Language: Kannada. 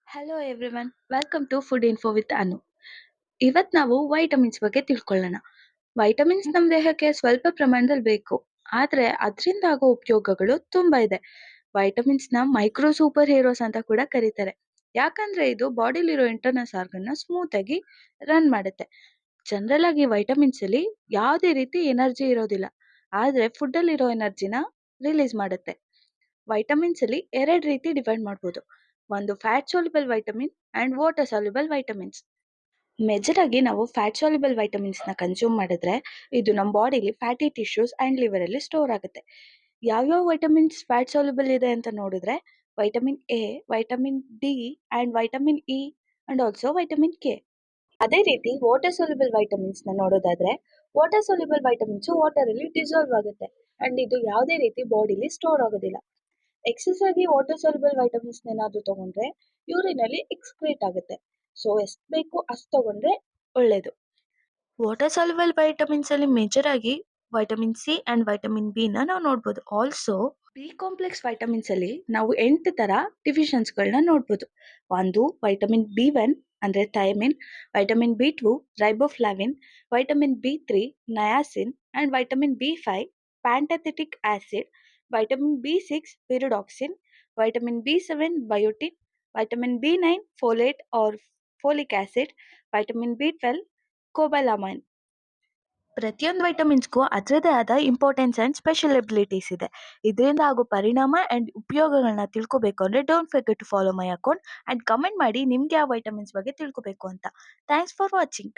Hello everyone, welcome to food info with Anu. ಇವತ್ತು ನಾವು ವೈಟಮಿನ್ಸ್ ಬಗ್ಗೆ ತಿಳ್ಕೊಳ್ಳೋಣ. ವೈಟಮಿನ್ಸ್ ನಮ್ಮ ದೇಹಕ್ಕೆ ಸ್ವಲ್ಪ ಪ್ರಮಾಣದಲ್ಲಿ ಬೇಕು, ಆದ್ರೆ ಅದರಿಂದ ಆಗೋ ಉಪಯೋಗಗಳು ತುಂಬಾ ಇದೆ. ವೈಟಮಿನ್ಸ್ ನ ಮೈಕ್ರೋ ಸೂಪರ್ ಹೀರೋಸ್ ಅಂತ ಕೂಡ ಕರೀತಾರೆ. ಯಾಕಂದ್ರೆ ಇದು ಬಾಡಿಲಿರೋ ಇಂಟರ್ನಲ್ಸ್ ಆರ್ಗನ್ ನ ಸ್ಮೂತ್ ಆಗಿ ರನ್ ಮಾಡುತ್ತೆ. ಜನರಲ್ ಆಗಿ ವೈಟಮಿನ್ಸ್ ಅಲ್ಲಿ ಯಾವುದೇ ರೀತಿ ಎನರ್ಜಿ ಇರೋದಿಲ್ಲ, ಆದ್ರೆ ಫುಡ್ ಅಲ್ಲಿ ಇರೋ ಎನರ್ಜಿನ ರಿಲೀಸ್ ಮಾಡುತ್ತೆ. ವೈಟಮಿನ್ಸ್ ಅಲ್ಲಿ ಎರಡು ರೀತಿ ಡಿವೈಡ್ ಮಾಡಬಹುದು. ಒಂದು fat soluble vitamin and water soluble vitamins. Major ಆಗಿ ನಾವು ಫ್ಯಾಟ್ ಸೋಲ್ಯುಬಲ್ ವೈಟಮಿನ್ಸ್ ನ ಕನ್ಸ್ಯೂಮ್ ಮಾಡಿದ್ರೆ ಇದು ನಮ್ಮ ಬಾಡಿಲಿ ಫ್ಯಾಟಿ ಟಿಶ್ಯೂಸ್ ಅಂಡ್ ಲಿವರ್ ಅಲ್ಲಿ ಸ್ಟೋರ್ ಆಗುತ್ತೆ. ಯಾವ್ಯಾವ ವೈಟಮಿನ್ಸ್ ಫ್ಯಾಟ್ ಸೋಲ್ಯುಬಲ್ ಇದೆ ಅಂತ ನೋಡಿದ್ರೆ vitamin A, vitamin D and vitamin E and also vitamin K. ಅದೇ ರೀತಿ ವಾಟರ್ ಸೋಲ್ಯುಬಲ್ ವೈಟಮಿನ್ಸ್ ನ ನೋಡೋದಾದ್ರೆ ವಾಟರ್ ಸೋಲ್ಯುಬಲ್ ವೈಟಮಿನ್ಸ್ ವಾಟರ್ ಅಲ್ಲಿ ಡಿಸಾಲ್ವ್ ಆಗುತ್ತೆ ಅಂಡ್ ಇದು ಯಾವುದೇ ರೀತಿ ಬಾಡಿಲಿ ಸ್ಟೋರ್ ಆಗೋದಿಲ್ಲ. ಎಕ್ಸೆಸ್ ಆಗಿ ವಾಟರ್ ಸೋಲ್ಯುಬಲ್ ವೈಟಮಿನ್ಸ್ ಏನಾದ್ರು ತಗೊಂಡ್ರೆ ಯೂರಿನ್ ಅಲ್ಲಿ ಎಕ್ಸ್ಕ್ರೀಟ್ ಆಗುತ್ತೆ. ಸೊ ಎಷ್ಟು ಬೇಕು ಅಷ್ಟು ತಗೊಂಡ್ರೆ ಒಳ್ಳೇದು. ವಾಟರ್ ಸಾಲ್ಯುಬಲ್ ವೈಟಮಿನ್ಸ್ ಅಲ್ಲಿ ಮೇಜರ್ ಆಗಿ vitamin C and vitamin B ನ ನಾವು ನೋಡ್ಬೋದು. ಆಲ್ಸೋ ಬಿ ಕಾಂಪ್ಲೆಕ್ಸ್ ವೈಟಮಿನ್ಸ್ ಅಲ್ಲಿ ನಾವು 8 ತರ ಡಿವಿಷನ್ಸ್ ಗಳನ್ನ ನೋಡ್ಬೋದು. ಒಂದು ವೈಟಮಿನ್ ಬಿ 1 ಅಂದ್ರೆ thiamine, vitamin B 2 riboflavin, vitamin B 3 niacin and vitamin B 5 pantothenic acid, vitamin B 6 pyridoxine, vitamin B 7 biotin, vitamin B 9 folate or folic acid, vitamin B 12 cobalamin. ಪ್ರತಿಯೊಂದು ವೈಟಮಿನ್ಸ್ಗೂ ಅದರದೇ ಆದ ಇಂಪಾರ್ಟೆನ್ಸ್ ಅಂಡ್ ಸ್ಪೆಷಲ್ ಎಬಿಲಿಟೀಸ್ ಇದೆ. ಇದರಿಂದ ಆಗೋ ಪರಿಣಾಮ ಅಂಡ್ ಉಪಯೋಗಗಳನ್ನ ತಿಳ್ಕೊಬೇಕು ಅಂದ್ರೆ don't forget to follow my account and comment ಮಾಡಿ ನಿಮ್ಗೆ ಯಾವ ವೈಟಮಿನ್ಸ್ ಬಗ್ಗೆ ತಿಳ್ಕೊಬೇಕು ಅಂತ. Thanks for watching.